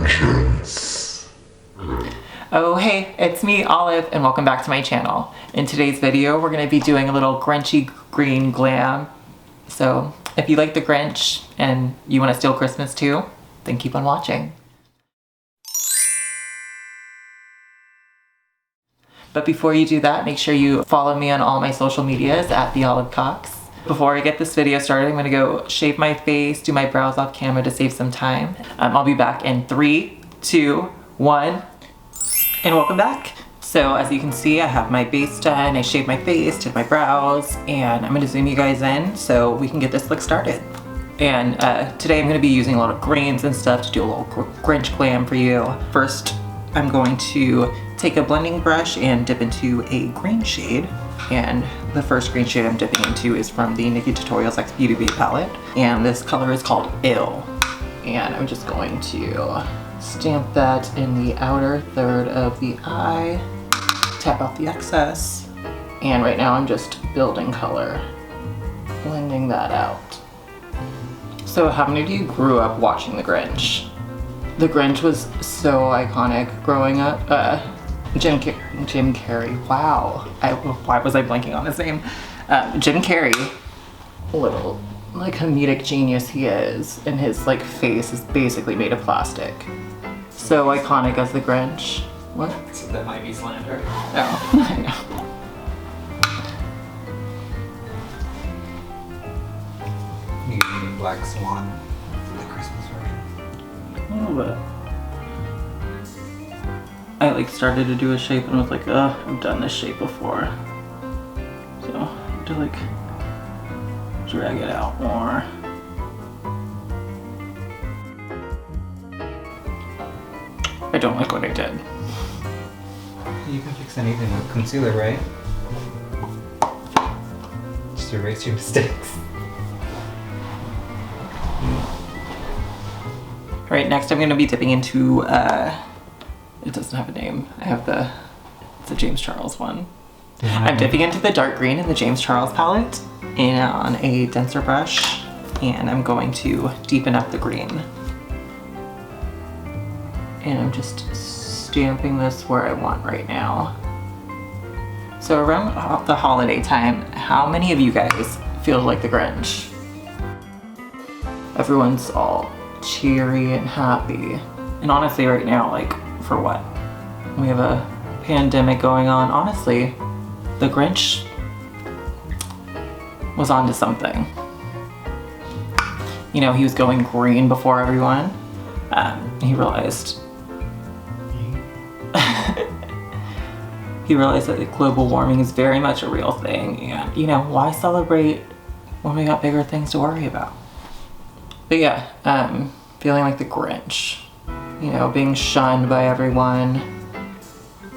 vengeance. Oh hey, it's me, Olive, and welcome back to my channel. In today's video, we're going to be doing a little Grinchy green glam. So if you like the Grinch and you want to steal Christmas too, then keep on watching. But before you do that, make sure you follow me on all my social medias at @TheOliveCox. Before I get this video started, I'm going to go shave my face, do my brows off camera to save some time. I'll be back in 3, 2, 1, and welcome back. So as you can see, I have my base done, I shaved my face, did my brows, and I'm going to zoom you guys in so we can get this look started. And today I'm going to be using a lot of greens and stuff to do a little Grinch glam for you. First, I'm going to take a blending brush and dip into a green shade. And the first green shade I'm dipping into is from the Nikkie Tutorials X Beauty Bay palette. And this color is called Ill. And I'm just going to stamp that in the outer third of the eye, tap out the excess. And right now I'm just building color, blending that out. So how many of you grew up watching The Grinch? The Grinch was so iconic growing up. Jim Carrey, wow. Why was I blanking on his name? Jim Carrey, little like comedic genius he is, and his like face is basically made of plastic. So iconic as the Grinch. What? So that might be slander. Oh, I know. You need Black Swan for the Christmas version. A little bit. I like started to do a shape and was like, ugh, I've done this shape before. So I have to like drag it out more. I don't like what I did. You can fix anything with concealer, right? Just erase your mistakes. Alright, next I'm going to be dipping into, it doesn't have a name. I have it's a James Charles one. I'm dipping into the dark green in the James Charles palette and on a denser brush, and I'm going to deepen up the green. And I'm just stamping this where I want right now. So around the holiday time, how many of you guys feel like the Grinch? Everyone's all cheery and happy. And honestly right now, like, for what? We have a pandemic going on. Honestly, the Grinch was onto something. You know, he was going green before everyone. He realized that global warming is very much a real thing, and you know, why celebrate when we got bigger things to worry about? But yeah, feeling like the Grinch, you know, being shunned by everyone.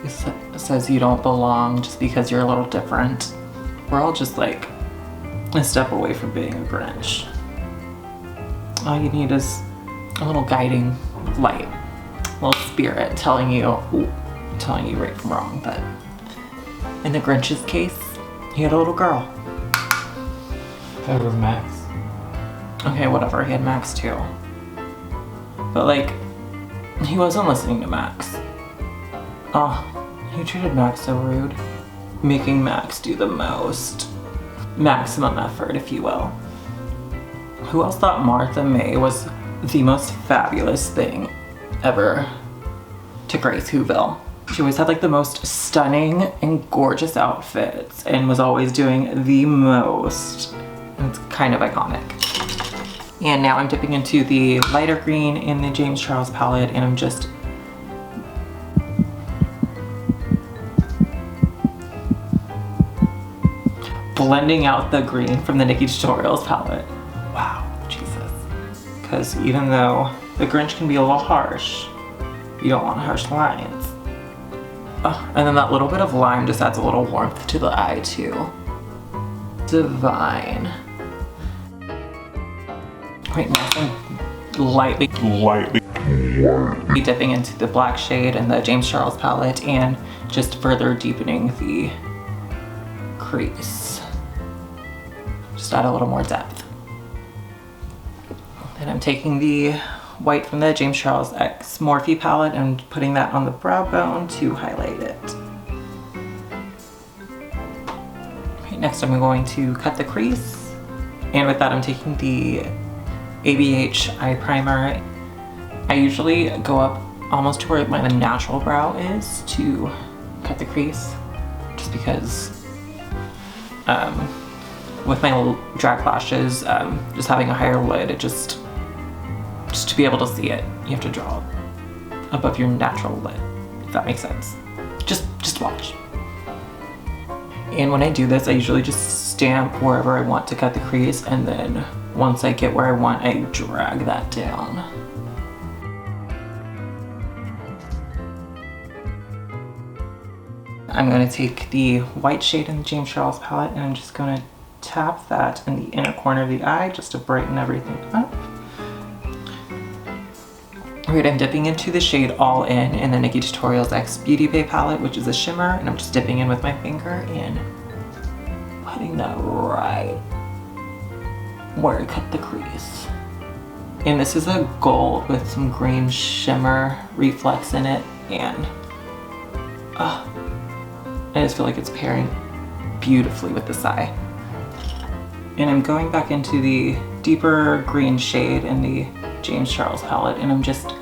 It says you don't belong just because you're a little different. We're all just like a step away from being a Grinch. All you need is a little guiding light, a little spirit telling you right from wrong. But in the Grinch's case, he had a little girl. That was Max. Okay, whatever, he had Max too. But like, he wasn't listening to Max. Oh, he treated Max so rude. Making Max do the most. Maximum effort, if you will. Who else thought Martha May was the most fabulous thing ever to grace Whoville? She always had like the most stunning and gorgeous outfits and was always doing the most. And it's kind of iconic. And now I'm dipping into the lighter green in the James Charles palette, and I'm just blending out the green from the Nikkie Tutorials palette. Wow, Jesus. Because even though the Grinch can be a little harsh, you don't want harsh lines. Oh, and then that little bit of lime just adds a little warmth to the eye too. Divine. Right now I'm lightly dipping into the black shade in the James Charles palette and just further deepening the crease. Just add a little more depth. Then I'm taking the white from the James Charles X Morphe palette and putting that on the brow bone to highlight it. Okay, next I'm going to cut the crease. And with that I'm taking the ABH eye primer. I usually go up almost to where my natural brow is to cut the crease, just because with my drag lashes, just having a higher lid, it just to be able to see it, you have to draw above your natural lid, if that makes sense. Just watch. And when I do this, I usually just stamp wherever I want to cut the crease, and then once I get where I want, I drag that down. I'm going to take the white shade in the James Charles palette and I'm just going to tap that in the inner corner of the eye just to brighten everything up. Alright, I'm dipping into the shade All In the Nikkie Tutorials X Beauty Bay palette, which is a shimmer, and I'm just dipping in with my finger and putting that right where I cut the crease. And this is a gold with some green shimmer reflex in it, and I just feel like it's pairing beautifully with this eye. And I'm going back into the deeper green shade in the James Charles palette, and I'm just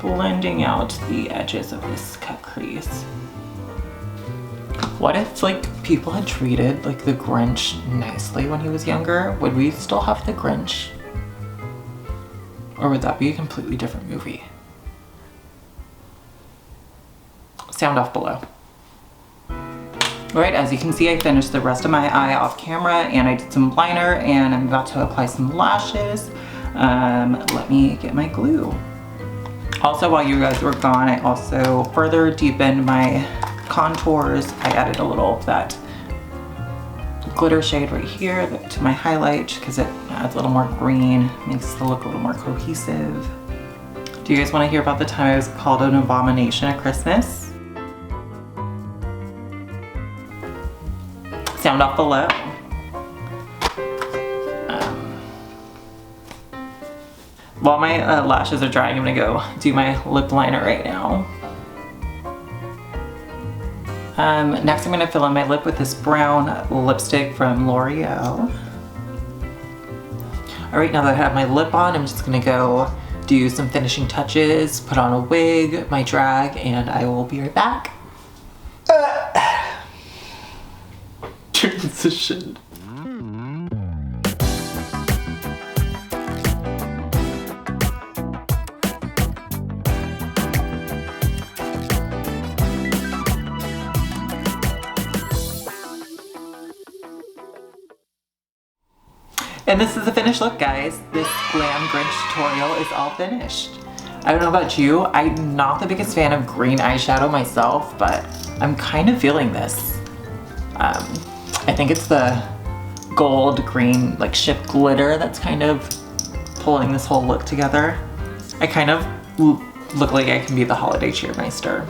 blending out the edges of this cut crease. What if like people had treated like the Grinch nicely when he was younger? Would we still have the Grinch? Or would that be a completely different movie? Sound off below. Alright, as you can see, I finished the rest of my eye off camera and I did some liner and I'm about to apply some lashes. Let me get my glue. Also, while you guys were gone, I also further deepened my contours. I added a little of that glitter shade right here to my highlight because it adds a little more green, makes the look a little more cohesive. Do you guys want to hear about the time I was called an abomination at Christmas? Sound off below. While my lashes are drying, I'm gonna go do my lip liner right now. Next I'm gonna fill in my lip with this brown lipstick from L'Oreal. Alright, now that I have my lip on, I'm just gonna go do some finishing touches, put on a wig, my drag, and I will be right back. Transition. And this is the finished look, guys. This GLAM Grinch tutorial is all finished. I don't know about you, I'm not the biggest fan of green eyeshadow myself, but I'm kind of feeling this. I think it's the gold green like ship glitter that's kind of pulling this whole look together. I kind of look like I can be the holiday cheermeister.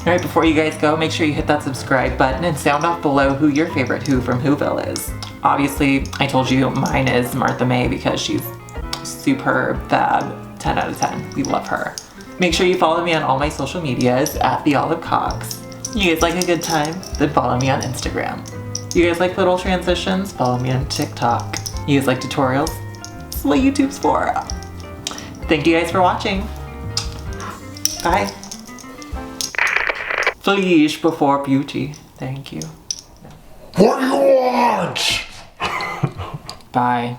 Alright, before you guys go, make sure you hit that subscribe button and sound off below who your favorite Who from Whoville is. Obviously, I told you mine is Martha May because she's superb, fab, 10 out of 10. We love her. Make sure you follow me on all my social medias at The Olive Cox. You guys like a good time? Then follow me on Instagram. You guys like little transitions? Follow me on TikTok. You guys like tutorials? That's what YouTube's for. Thank you guys for watching. Bye. Flesh before beauty. Thank you. What do you want? Bye.